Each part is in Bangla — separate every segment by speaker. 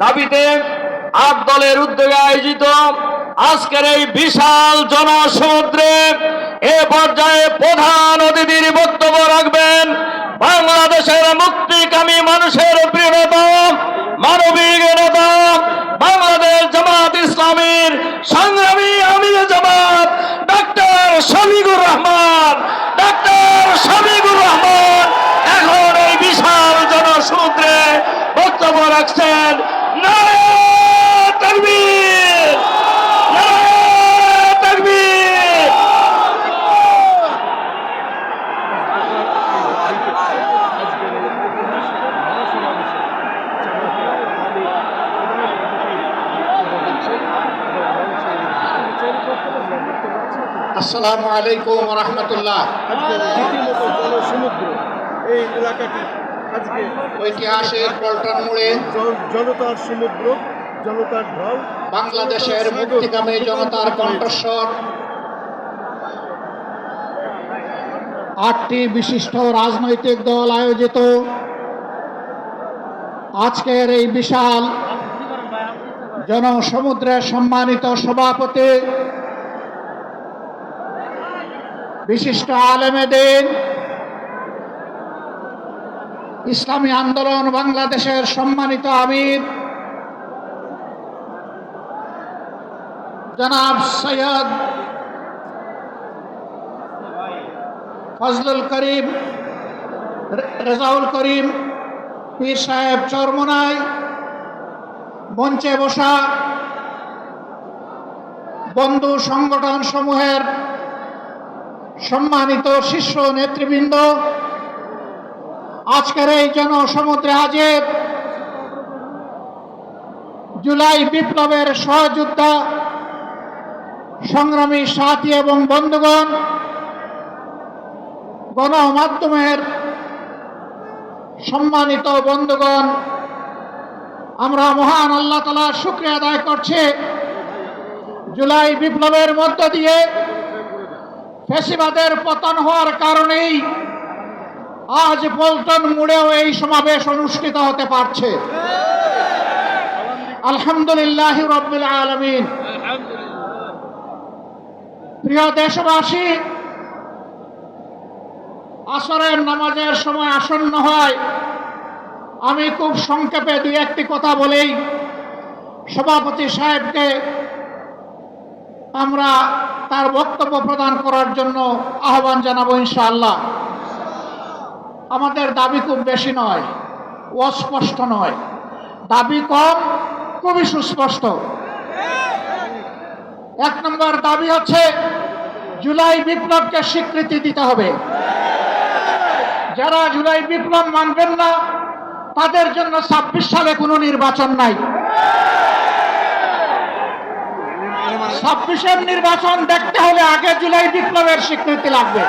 Speaker 1: দাবিতে ৮ দলের উদ্যোগে আয়োজিত আজকের এই বিশাল জনসমুদ্রে এ পর্যায়ে প্রধান অতিথির বক্তব্য রাখবেন বাংলাদেশের মুক্তিকামী মানুষের প্রিয় নেতা, মানবিক নেতা, বাংলাদেশ জামাত ইসলামীর সংগ্রামী আমিরে জামাত ডাক্তার শফিকুর রহমান। ডাক্তার শফিকুর রহমান এখন এই বিশাল জনসমুদ্রে বক্তব্য রাখছেন। নারে তাকবীর, নারে তাকবীর।
Speaker 2: আসসালামু আলাইকুম ওয়া রাহমাতুল্লাহ।
Speaker 3: সমুদ্র এই এলাকাটি আজকে
Speaker 2: ঐতিহাসিক পল্টন মোড়ে
Speaker 3: জনতার সমুদ্র, জনতার ঢল,
Speaker 2: বাংলাদেশের মুক্তিকামী জনতার কণ্ঠস্বর। 8টি বিশিষ্ট রাজনৈতিক দল আয়োজিত আজকের এই বিশাল জনসমুদ্রের সম্মানিত সভাপতি, বিশিষ্ট আলেমে দ্বীন, ইসলামী আন্দোলন বাংলাদেশের সম্মানিত আমির জনাব সৈয়দ ফজলুল করিম, রেজাউল করিম পীর সাহেব চরমোনাই, মঞ্চে বসা বন্ধু সংগঠন সমূহের সম্মানিত শীর্ষ নেতৃবৃন্দ, আজকের এই জনসমুদ্রে হাজির জুলাই বিপ্লবের সহযোদ্ধা সংগ্রামী সাথী এবং বন্ধুগণ, গণমাধ্যমের সম্মানিত বন্ধুগণ, আমরা মহান আল্লাহ তাআলার শুকরিয়া আদায় করছি। জুলাই বিপ্লবের মধ্য দিয়ে ফ্যাসিবাদের পতন হওয়ার কারণেই আজ পল্টন মোড়েও এই সমাবেশ অনুষ্ঠিত হতে পারছে। আলহামদুলিল্লাহ রাব্বিল আলামিন। প্রিয় দেশবাসী, আসরের নামাজের সময় আসন্ন হয়, আমি খুব সংক্ষেপে 2-1টি কথা বলেই সভাপতি সাহেবকে আমরা তার বক্তব্য প্রদান করার জন্য আহ্বান জানাবো ইনশাআল্লাহ। আমাদের দাবি খুব বেশি নয়, অস্পষ্ট নয়, দাবি কম, খুবই সুস্পষ্ট। 1 নম্বর দাবি হচ্ছে জুলাই বিপ্লবকে স্বীকৃতি দিতে হবে। যারা জুলাই বিপ্লব মানবেন না তাদের জন্য 26 সালে কোনো নির্বাচন নাই। 26-এর নির্বাচন দেখতে হলে আগে জুলাই বিপ্লবের স্বীকৃতি লাগবে।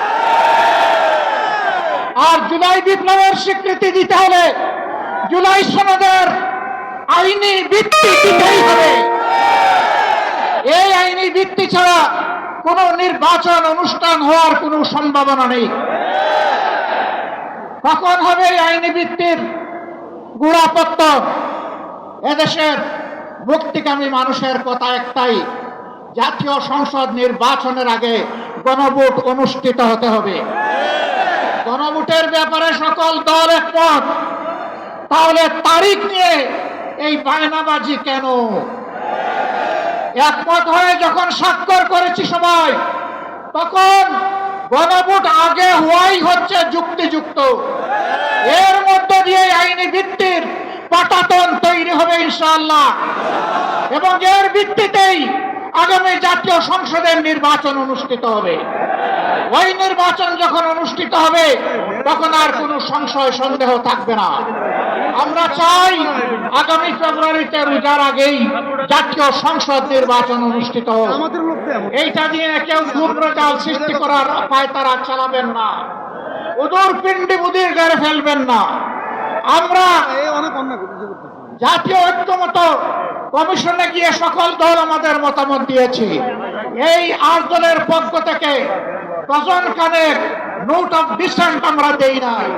Speaker 2: আর জুলাই বিপ্লবের স্বীকৃতি দিতে হলে জুলাই সনদের আইনি ভিত্তি দিতেই হবে। এই আইনি ভিত্তি ছাড়া কোনো নির্বাচন অনুষ্ঠান হওয়ার কোনো সম্ভাবনা নেই। কখন হবে এই আইনি ভিত্তির গোড়াপত্তন? এদেশের মুক্তিকামী মানুষের কথা একটাই, জাতীয় সংসদ নির্বাচনের আগে গণভোট অনুষ্ঠিত হতে হবে। গণভোটের ব্যাপারে সকল দল একমত, তাহলে তারিখ নিয়ে এই বায়নাবাজি কেন? একমত হয়ে যখন স্বাক্ষর করেছি সবাই, তখন গণভোট আগে হওয়াই হচ্ছে যুক্তিযুক্ত। এর মধ্য দিয়ে আইনি ভিত্তির পাটাতন তৈরি হবে ইনশাআল্লাহ, এবং এর ভিত্তিতেই আগামী জাতীয় সংসদের নির্বাচন অনুষ্ঠিত হবে। ওই নির্বাচন যখন অনুষ্ঠিত হবে তখন আর কোনো সংশয় সন্দেহ থাকবে না। আমরা চাই আগামী ফেব্রুয়ারিতে রোজার আগেই জাতীয় সংসদ নির্বাচন অনুষ্ঠিত হোক। এইটা নিয়ে কেউ গুমরাজাল সৃষ্টি করার পায়তারা চালাবেন না, উদুর পিণ্ডি মুদির গায়ে ফেলবেন না। আমরা জাতীয় ঐক্যমত কমিশনে গিয়ে সকল দল আমাদের মতামত দিয়েছি। এই 8 দলের পক্ষ থেকে ডজন খানেক নোট অফ ডিসেন্ট আমরা দেই নাই।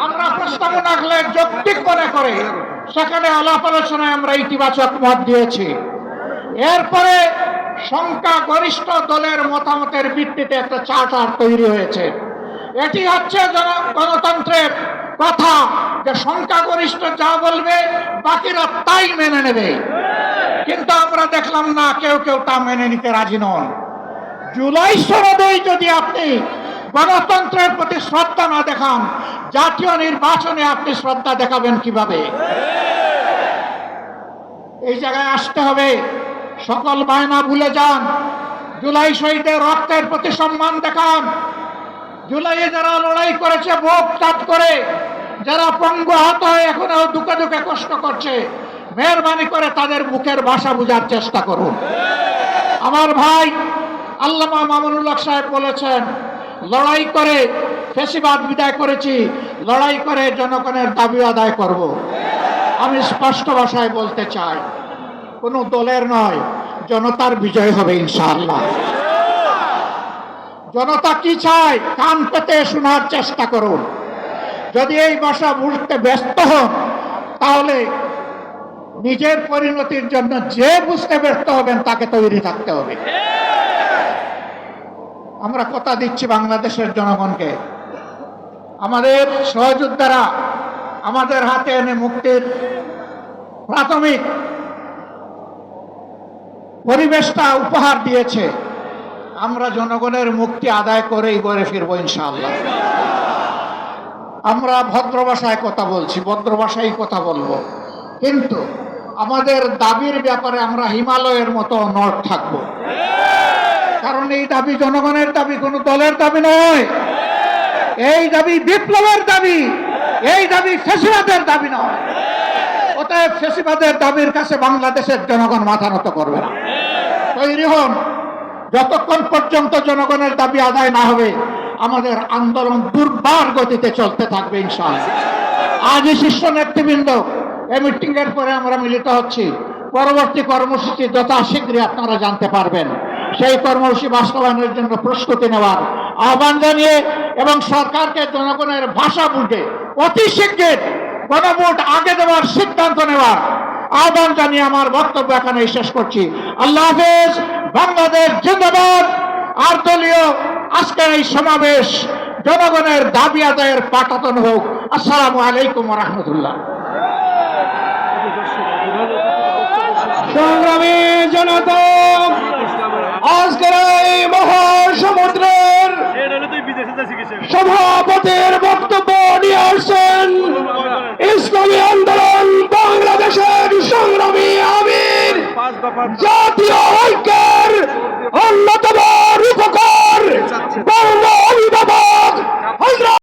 Speaker 2: আমরা প্রস্তাবনা রাখলে যৌক্তিক মনে করে সেখানে আলাপ আলোচনায় আমরা ইতিবাচক মত দিয়েছি। এরপরে সংখ্যাগরিষ্ঠ দলের মতামতের ভিত্তিতে একটা চার্টার তৈরি হয়েছে। এটি হচ্ছে গণতন্ত্রের কথা, যে সংখ্যাগরিষ্ঠ যা বলবে বাকিরা তাই মেনে নেবে। কিন্তু আমরা দেখলাম না, কেউ কেউ তা মেনে নিতে রাজি নন। জুলাই সনদেই যদি আপনি গণতন্ত্রের প্রতি শ্রদ্ধা না দেখান, জাতীয় নির্বাচনে আপনি শ্রদ্ধা দেখাবেন কিভাবে? এই জায়গায় আসতে হবে। সকল বায়না ভুলে যান। জুলাই শহীদের রক্তের প্রতি সম্মান দেখান। জুলাইয়ে যারা লড়াই করেছে বুক চাপ করে, যারা পঙ্গু আহত হয়ে এখনো দুঃখে দুঃখে কষ্ট করছে, মেহরবানি করে তাদের মুখের ভাষা বোঝার চেষ্টা করুন। আমার ভাই আল্লামা মামুনুল হক সাহেব বলেছেন, লড়াই করে ফ্যাসিবাদ বিদায় করেছি, লড়াই করে জনগণের দাবি আদায় করব। আমি স্পষ্ট ভাষায় বলতে চাই, কোনো দলের নয়, জনতার বিজয় হবে ইনশাআল্লাহ। জনতা কি চায় কান পেতে শোনার চেষ্টা করুন। যদি এই ভাষা বুঝতে ব্যস্ত হন, তাহলে নিজের পরিণতির জন্য যে বুঝতে ব্যস্ত হবেন তাকে তৈরি থাকতে হবে। আমরা কথা দিচ্ছি বাংলাদেশের জনগণকে, আমাদের সহযোদ্ধারা আমাদের হাতে এনে মুক্তির প্রাথমিক পরিবেশটা উপহার দিয়েছে। আমরা জনগণের মুক্তি আদায় করেই ঘরে ফিরবো ইনশাআল্লাহ। আমরা ভদ্র ভাষায় কথা বলছি, ভদ্র ভাষায় কথা বলবো, কিন্তু আমাদের দাবির ব্যাপারে আমরা হিমালয়ের মতো অনড় থাকবো। কারণ এই দাবি জনগণের দাবি, কোনো দলের দাবি নয়। এই দাবি বিপ্লবের দাবি, এই দাবি ফ্যাসিবাদের দাবি নয়। অতএব ফ্যাসিবাদের দাবির কাছে বাংলাদেশের জনগণ মাথা নত করবে না। তৈরি হন। যতক্ষণ পর্যন্ত জনগণের দাবি আদায় না হবে, আমাদের আন্দোলন দুর্বার গতিতে চলতে থাকবে ইনশাআল্লাহ। আজই শীর্ষ নেতৃবৃন্দ এই মিটিং এর পরে আমরা মিলিত হচ্ছি। পরবর্তী কর্মসূচি যথাশীঘ্রই আপনারা জানতে পারবেন। সেই কর্মসূচি বাস্তবায়নের জন্য প্রস্তুতি নেওয়ার আহ্বান জানিয়ে এবং সরকারকে জনগণের ভাষা বুঝে অতি শীঘ্র গণভোট আগে দেওয়ার সিদ্ধান্ত নেওয়ার আহ্বান জানিয়ে আমার বক্তব্য এখানে শেষ করছি। আল্লাহ হাফেজ। বাংলাদেশ জিন্দাবাদ। আর দলীয় আজকের এই সমাবেশ জনগণের দাবি আদায়ের পাঠাতন হোক। আসসালামু আলাইকুম ওয়া রাহমাতুল্লাহ।
Speaker 1: সংগ্রামী জনতা, আজকের এই মহাসমুদ্রের সভাপতির বক্তব্য নিয়ে আসছেন ইসলামী আন্দোলন বাংলাদেশের সংগ্রামী আমির, জাতীয় ঐক্য